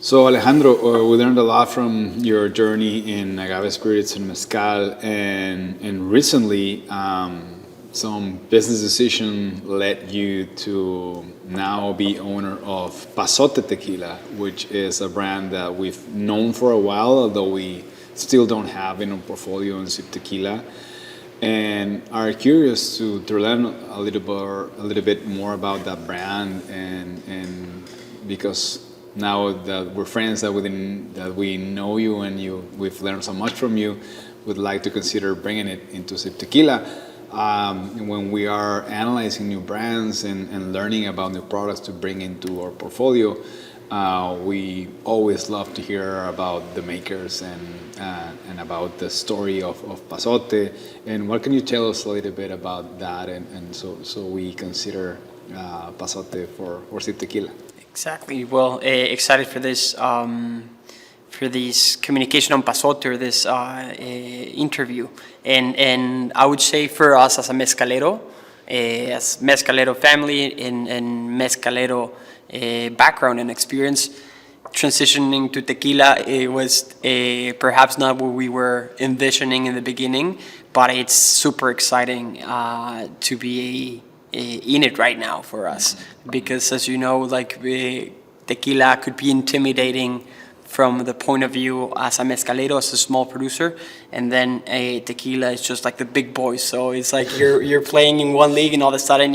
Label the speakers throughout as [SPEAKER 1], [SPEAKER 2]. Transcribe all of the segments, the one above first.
[SPEAKER 1] So Alejandro, we learned a lot from your journey in agave spirits and mezcal, and recently some business decision led you to now be owner of Pasote Tequila, which is a brand that we've known for a while, although we still don't have in our portfolio in Sip Tequila, and are curious to learn a little bit more about that brand, and because now that we're friends, that we know you and we've learned so much from you, would like to consider bringing it into Sip Tequila. When we are analyzing new brands and learning about new products to bring into our portfolio, we always love to hear about the makers and about the story of Pasote. And what can you tell us a little bit about that, and so we consider Pasote for Sip Tequila?
[SPEAKER 2] Exactly. Well, excited for this communication on Pasote, or this interview. And I would say for us as mezcalero family and mezcalero background and experience, transitioning to tequila, it was perhaps not what we were envisioning in the beginning, but it's super exciting to be in it right now for us, because as you know, like tequila could be intimidating from the point of view as a mezcalero, as a small producer, and then tequila is just like the big boys. So it's like you're playing in one league, and all of a sudden,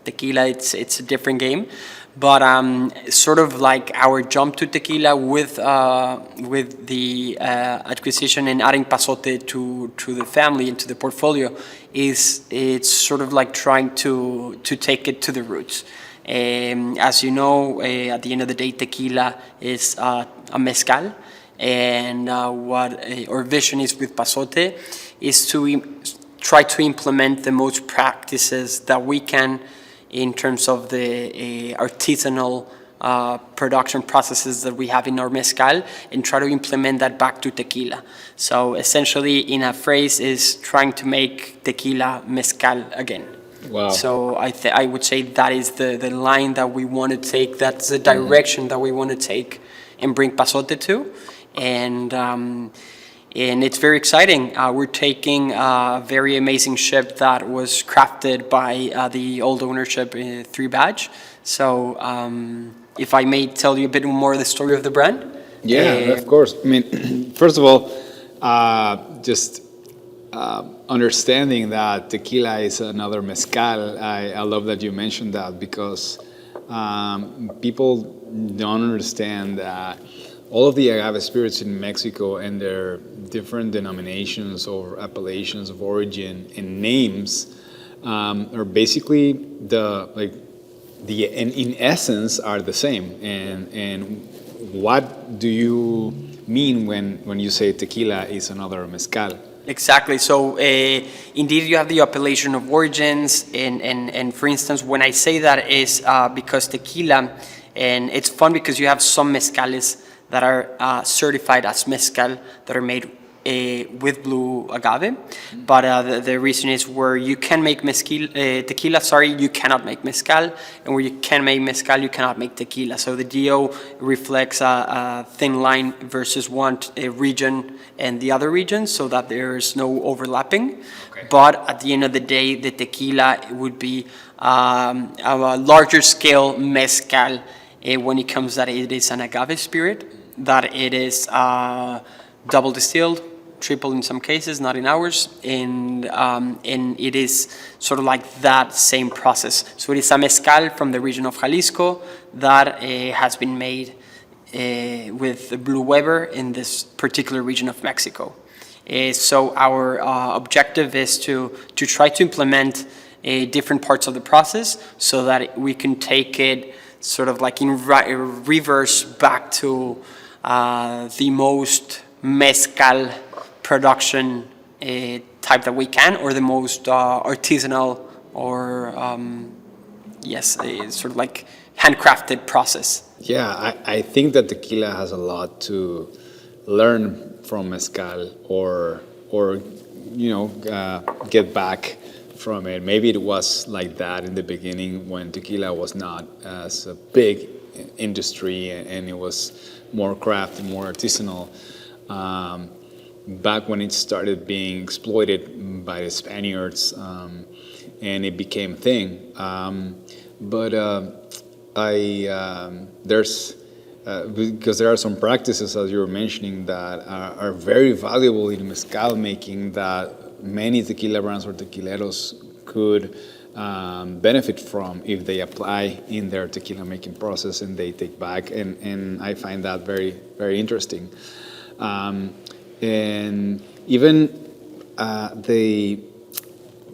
[SPEAKER 2] tequila, it's a different game. But sort of like our jump to tequila with the acquisition and adding Pasote to the family, into the portfolio, it's sort of like trying to take it to the roots. As you know, at the end of the day, tequila is a mezcal, and what our vision is with Pasote is to try to implement the most practices that we can in terms of the artisanal production processes that we have in our mezcal, and try to implement that back to tequila. So essentially, in a phrase, is trying to make tequila mezcal again.
[SPEAKER 1] Wow.
[SPEAKER 2] So I would say that is the line that we want to take, that's the direction that we want to take and bring Pasote to. And it's very exciting. We're taking a very amazing ship that was crafted by the old ownership, 3 Badge. So if I may tell you a bit more of the story of the brand.
[SPEAKER 1] Yeah, of course. I mean, first of all, just understanding that tequila is another mezcal. I love that you mentioned that, because people don't understand that all of the agave spirits in Mexico and their different denominations or appellations of origin and names are basically in essence are the same. And what do you mean when you say tequila is another mezcal?
[SPEAKER 2] Exactly. So indeed, you have the appellation of origins, and for instance, when I say that is because tequila, and it's fun because you have some mezcales that are certified as mezcal, that are made with blue agave, but the reason is where you can make tequila, you cannot make mezcal, and where you can make mezcal, you cannot make tequila. So the DO reflects a thin line versus one region and the other region, so that there is no overlapping. Okay. But at the end of the day, the tequila would be a larger scale mezcal when it comes that it is an agave spirit, that it is double distilled, triple in some cases, not in ours, and it is sort of like that same process. So it is a mezcal from the region of Jalisco that has been made with the Blue Weber in this particular region of Mexico. So our objective is to try to implement different parts of the process, so that we can take it sort of like in reverse back to the most mezcal production type that we can, or the most artisanal, or sort of like handcrafted process.
[SPEAKER 1] Yeah, I think that tequila has a lot to learn from mezcal, or get back from it. Maybe it was like that in the beginning when tequila was not as big industry, and it was more craft and more artisanal. Back when it started being exploited by the Spaniards, and it became a thing. But there's because there are some practices, as you were mentioning, that are very valuable in mezcal making that many tequila brands or tequileros could benefit from if they apply in their tequila making process and they take back. And I find that very, very interesting. And even they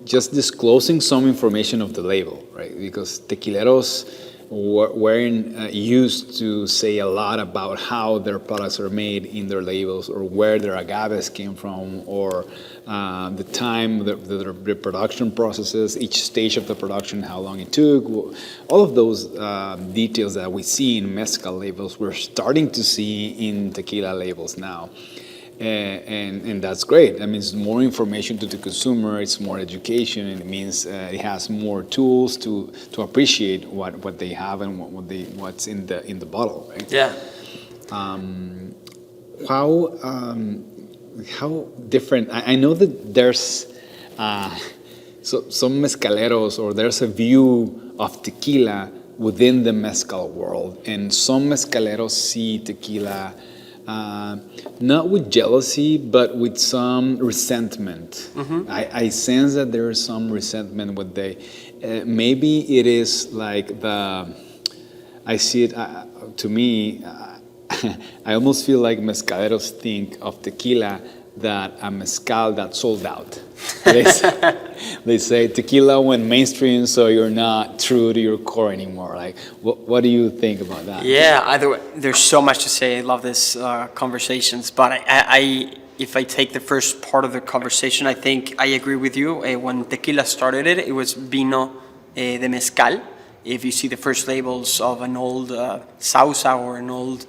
[SPEAKER 1] just disclosing some information of the label, right? Because tequileros weren't used to say a lot about how their products are made in their labels, or where their agaves came from, or the time, the production processes, each stage of the production, how long it took. All of those details that we see in mezcal labels, we're starting to see in tequila labels now. And that's great. I mean, it's more information to the consumer, it's more education, and it means it has more tools to appreciate what they have and what's in the bottle, right?
[SPEAKER 2] Yeah.
[SPEAKER 1] How different? I know that there's some mezcaleros, or there's a view of tequila within the mezcal world, and some mezcaleros see tequila not with jealousy, but with some resentment. I sense that there is some resentment with maybe it is like I see it, to me, I almost feel like mezcaleros think of tequila that a mezcal that sold out. They say tequila went mainstream, so you're not true to your core anymore. Like, what do you think about that?
[SPEAKER 2] Yeah, either way, there's so much to say. I love this conversations, but if I take the first part of the conversation, I think I agree with you. When tequila started it was vino de mezcal. If you see the first labels of an old Sausa or an old,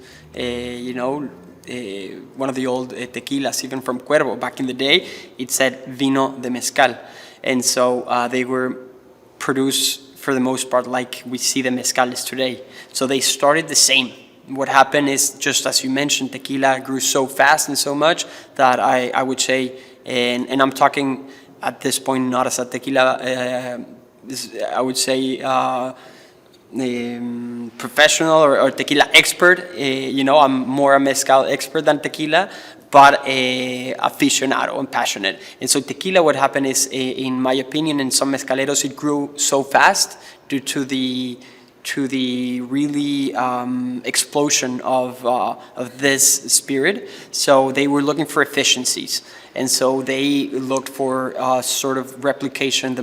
[SPEAKER 2] one of the old tequilas, even from Cuervo back in the day, it said vino de mezcal. And so they were produced for the most part like we see the mezcales today. So they started the same. What happened is, just as you mentioned, tequila grew so fast and so much that I would say, and I'm talking at this point not as a tequila, I would say professional or tequila expert. I'm more a mezcal expert than tequila, but aficionado and passionate. And so tequila, what happened is, in my opinion, in some mezcaleros, it grew so fast due to the really explosion of this spirit. So they were looking for efficiencies, and so they looked for sort of replicating the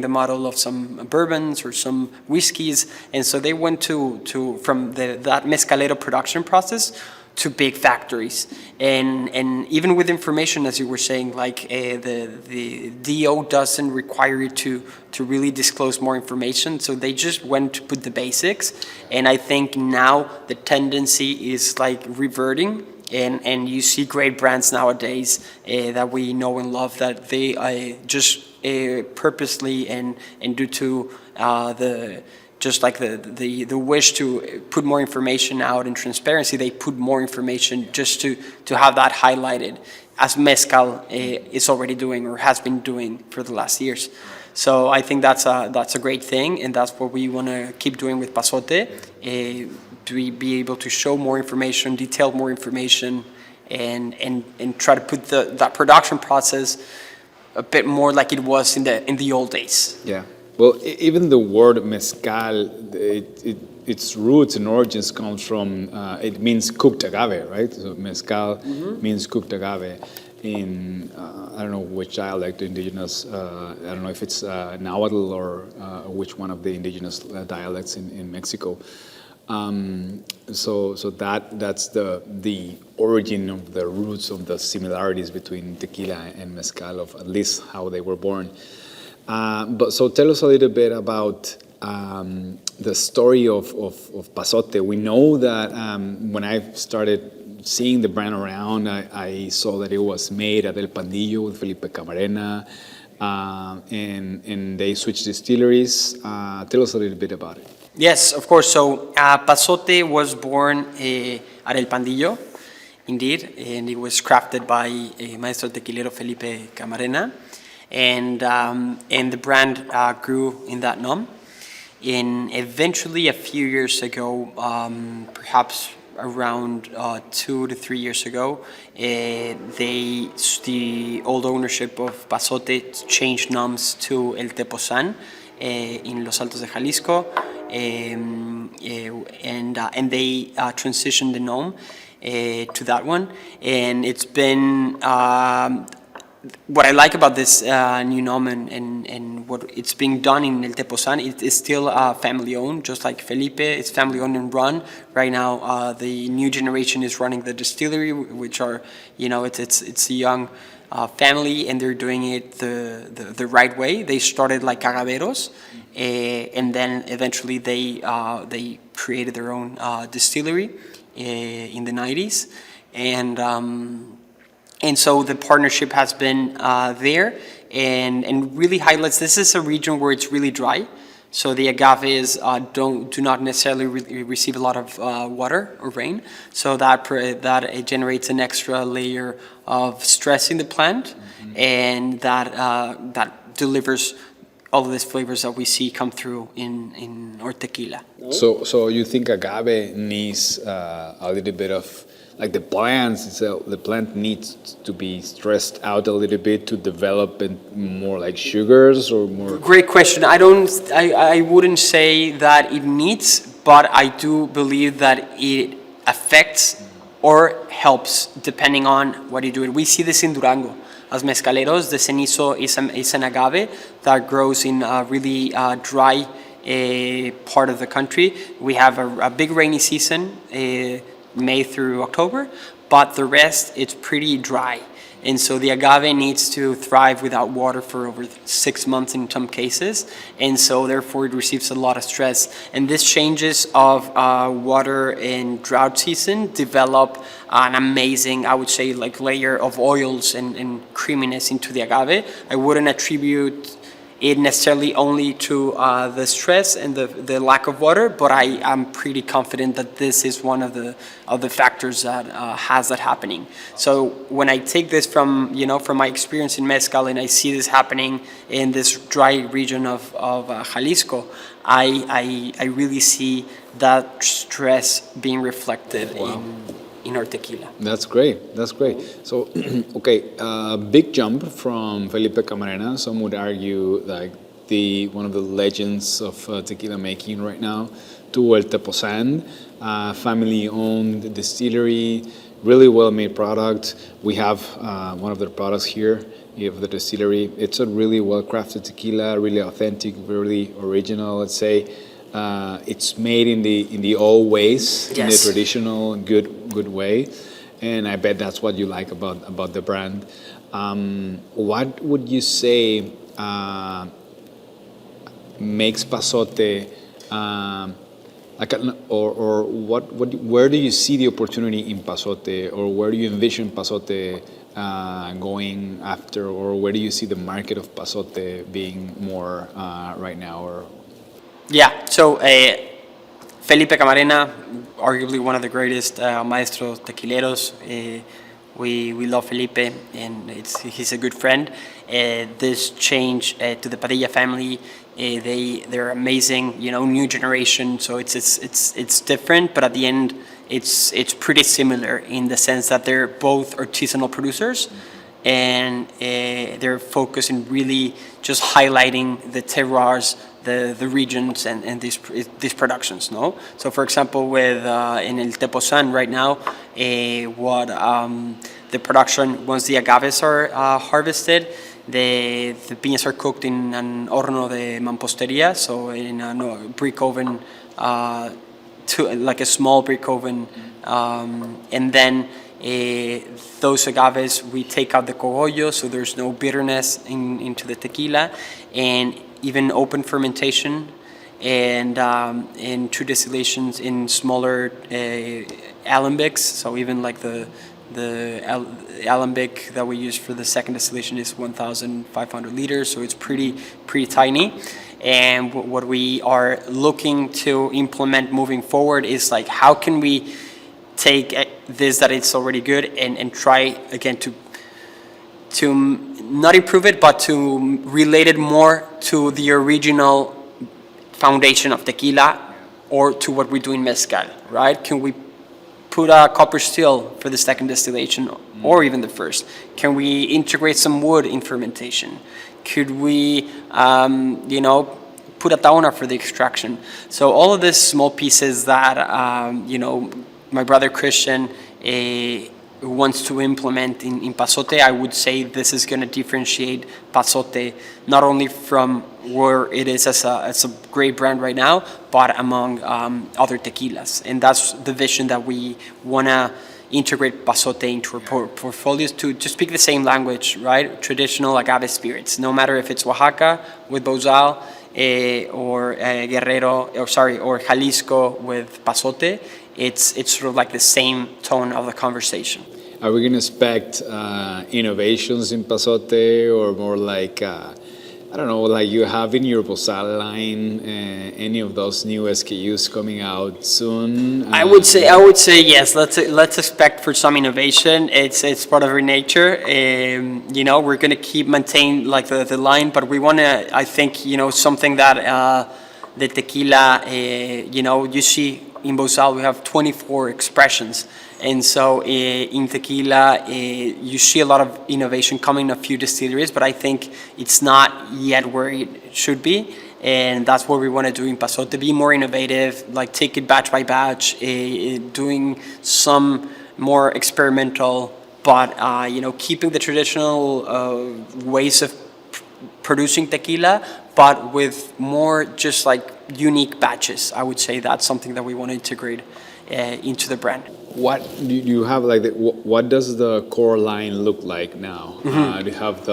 [SPEAKER 2] model of some bourbons or some whiskeys. And so they went from that mezcalero production process to big factories, and even with information, as you were saying, like the DO doesn't require you to really disclose more information, so they just went to put the basics. And I think now the tendency is like reverting, and you see great brands nowadays that we know and love, that they just purposely and due to the wish to put more information out and transparency, they put more information just to have that highlighted, as mezcal is already doing or has been doing for the last years. So I think that's a great thing, and that's what we want to keep doing with PASOTE, to be able to show more information, detail more information, and try to put that production process a bit more like it was in the old days.
[SPEAKER 1] Yeah. Well, even the word mezcal, its roots and origins comes from, it means cooked agave, right? So mezcal means cooked agave in, I don't know which dialect, indigenous, I don't know if it's Nahuatl or which one of the indigenous dialects in Mexico. So that's the origin of the roots of the similarities between tequila and mezcal, of at least how they were born. But so tell us a little bit about the story of PASOTE. We know that when I started seeing the brand around, I saw that it was made at El Pandillo with Felipe Camarena, and they switched distilleries. Tell us a little bit about it.
[SPEAKER 2] Yes, of course. So Pasote was born at El Pandillo, indeed, and it was crafted by Maestro Tequilero Felipe Camarena, and the brand grew in that nom. And eventually, a few years ago, perhaps around 2 to 3 years ago, the old ownership of Pasote changed noms to El Tepozan in Los Altos de Jalisco, and they transitioned the nom to that one, and it's been what I like about this new nom and what it's being done in El Tepozan, it is still family owned, just like Felipe. It's family owned and run. Right now, the new generation is running the distillery, which are, it's a young family, and they're doing it the right way. They started like cagaveros, and then eventually they created their own distillery in the 90s, and so the partnership has been there, and really highlights. This is a region where it's really dry, so the agaves do not necessarily receive a lot of water or rain. So that it generates an extra layer of stress in the plant, and that delivers all of these flavors that we see come through in our tequila.
[SPEAKER 1] So you think agave needs a little bit of, like, the plant needs to be stressed out a little bit to develop more like sugars or more?
[SPEAKER 2] Great question. I wouldn't say that it needs, but I do believe that it affects or helps depending on what you do. We see this in Durango. As mezcaleros, the cenizo is an agave that grows in a really dry part of the country. We have a big rainy season, May through October, but the rest, it's pretty dry. And so the agave needs to thrive without water for over 6 months in some cases, and so therefore it receives a lot of stress. And this changes of water in drought season develop an amazing, I would say, like layer of oils and creaminess into the agave. I wouldn't attribute it necessarily only to the stress and the lack of water, but I am pretty confident that this is one of the factors that has that happening. So when I take this from my experience in mezcal, and I see this happening in this dry region of Jalisco, I really see that stress being reflected in our tequila.
[SPEAKER 1] That's great. So, okay, big jump from Felipe Camarena. Some would argue like one of the legends of tequila making right now, to El Tepozan, family-owned distillery, really well-made product. We have one of their products here. You have the distillery. It's a really well-crafted tequila, really authentic, really original, let's say. It's made in the old ways, in the traditional good way, and I bet that's what you like about the brand. What would you say makes Pasote where do you see the opportunity in Pasote, or where do you envision Pasote going after, or where do you see the market of Pasote being more right now? Or
[SPEAKER 2] Yeah, so Felipe Camarena, arguably one of the greatest maestro tequileros. We love Felipe, and he's a good friend. This change to the Padilla family, they're amazing. New generation, so it's different, but at the end, it's pretty similar in the sense that they're both artisanal producers, and they're focused in really just highlighting the terroirs, the regions, and these productions. No, so for example, with in El Tepozan right now, the production, once the agaves are harvested, the piñas are cooked in an horno de mampostería, so in a brick oven, like a small brick oven, and then those agaves, we take out the cogollo, so there's no bitterness into the tequila, and even open fermentation, and true distillations in smaller alembics. So even like the alembic that we use for the second distillation is 1,500 liters, so it's pretty tiny. And what we are looking to implement moving forward is like, how can we take this that it's already good and try again to not improve it, but to relate it more to the original foundation of tequila or to what we do in mezcal, right? Can we put a copper steel for the second distillation or even the first? Can we integrate some wood in fermentation? Could we, put a tauna for the extraction? So all of these small pieces that, my brother Christian wants to implement in PASOTE, I would say this is going to differentiate PASOTE not only from where it is as a great brand right now, but among other tequilas. And that's the vision that we want to integrate PASOTE into our portfolios to speak the same language, right? Traditional agave spirits, no matter if it's Oaxaca with Bozal, or or Jalisco with PASOTE. It's sort of like the same tone of the conversation.
[SPEAKER 1] Are we going to expect innovations in PASOTE, or more like, I don't know, like you have in your Bozal line, any of those new SKUs coming out soon?
[SPEAKER 2] I would say yes. Let's expect for some innovation. It's part of our nature. We're going to keep maintain like the line, but we want to. I think something that the tequila. You see in Bozal we have 24 expressions. And so in tequila, you see a lot of innovation coming in a few distilleries, but I think it's not yet where it should be. And that's what we want to do in PASOTE, to be more innovative, like take it batch by batch, doing some more experimental, but keeping the traditional ways of producing tequila, but with more just like unique batches. I would say that's something that we want to integrate into the brand.
[SPEAKER 1] What do you have like? What does the core line look like now?
[SPEAKER 2] Mm-hmm.
[SPEAKER 1] Do you have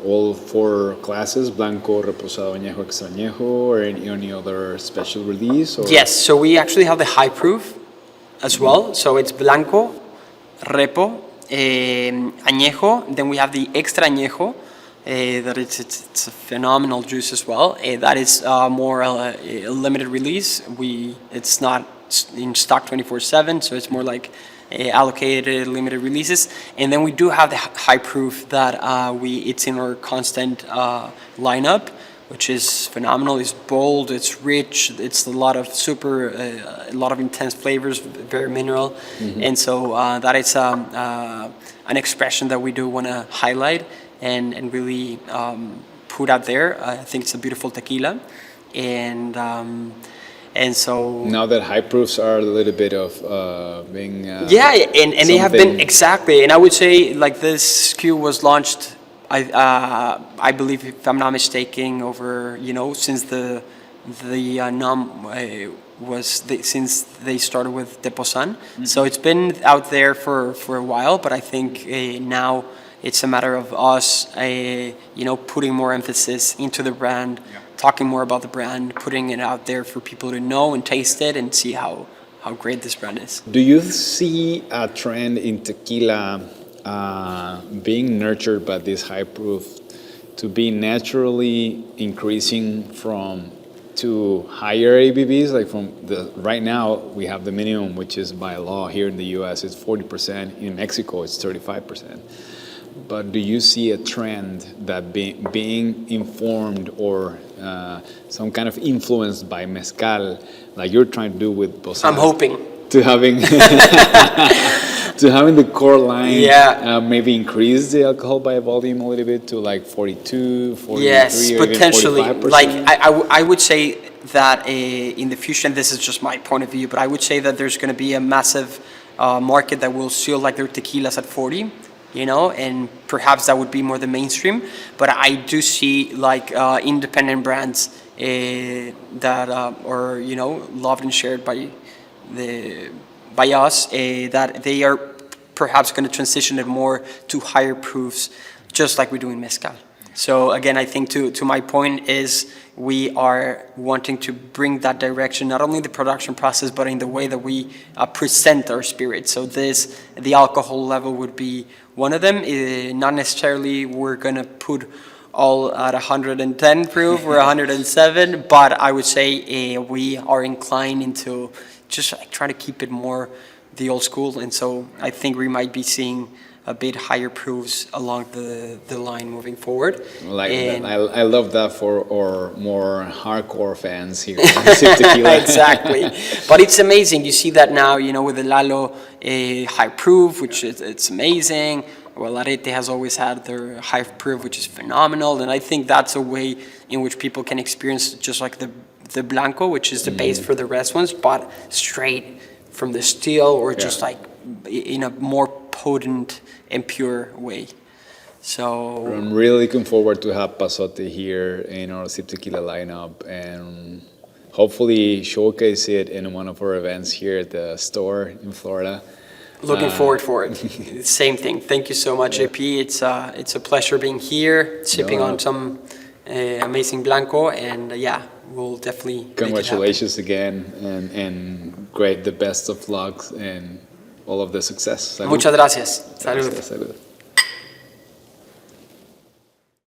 [SPEAKER 1] all 4 classes: Blanco, Reposado, Añejo, Extra Añejo, or any other special release? Or?
[SPEAKER 2] Yes, so we actually have the high proof as well. So it's Blanco, Repo, Añejo. Then we have the Extra Añejo. That it's a phenomenal juice as well. That is more a limited release. It's not in stock 24/7, so it's more like allocated limited releases. And then we do have the high proof that it's in our constant lineup, which is phenomenal. It's bold, it's rich, it's a lot of intense flavors, very mineral. Mm-hmm. And so that is an expression that we do want to highlight and really put out there. I think it's a beautiful tequila. And so
[SPEAKER 1] now that high proofs are a little bit of being
[SPEAKER 2] and they have been exactly. And I would say like this SKU was launched, I believe, if I'm not mistaken, over since since they started with Deposan. Mm-hmm. So it's been out there for a while, but I think now it's a matter of us putting more emphasis into the brand. Yeah. Talking more about the brand, putting it out there for people to know and taste it and see how great this brand is.
[SPEAKER 1] Do you see a trend in tequila being nurtured by this high proof to be naturally increasing to higher ABVs? Like right now we have the minimum, which is by law here in the US, it's 40%. In Mexico, it's 35%. But do you see a trend that being informed or some kind of influenced by mezcal, like you're trying to do with Bozal?
[SPEAKER 2] I'm hoping.
[SPEAKER 1] To having the core line, maybe increase the alcohol by volume a little bit to like 42, 43,
[SPEAKER 2] yes,
[SPEAKER 1] or
[SPEAKER 2] potentially.
[SPEAKER 1] Even 45%?
[SPEAKER 2] Like I would say that in the future, and this is just my point of view, but I would say that there's going to be a massive market that will still like their tequilas at 40. And perhaps that would be more the mainstream. But I do see like independent brands that are loved and shared by us that they are perhaps going to transition it more to higher proofs, just like we do in mezcal. So again, I think to my point is we are wanting to bring that direction, not only the production process, but in the way that we present our spirits. So the alcohol level would be one of them. Not necessarily we're going to put all at 110 proof. We're 107, but I would say we are inclined into just like trying to keep it more the old school, and so I think we might be seeing a bit higher proofs along the line moving forward.
[SPEAKER 1] Like
[SPEAKER 2] And-
[SPEAKER 1] I love that for our more hardcore fans here. Sip Tequila.
[SPEAKER 2] Exactly. But it's amazing. You see that now, with the Lalo high proof, which is it's amazing. Well, Arete has always had their high proof, which is phenomenal. And I think that's a way in which people can experience just like the Blanco, which is the base for the rest ones, but straight from the steel or just like in a more potent and pure way. So
[SPEAKER 1] I'm really looking forward to have PASOTE here in our Sip Tequila lineup and hopefully showcase it in one of our events here at the store in Florida.
[SPEAKER 2] looking forward for it. Same thing. Thank you so much, AP. It's a pleasure being here, sipping on some amazing Blanco, and we'll definitely make it happen.
[SPEAKER 1] Congratulations again, and great, the best of luck and all of the success. Salud.
[SPEAKER 2] Muchas gracias. Salud.
[SPEAKER 1] Salud.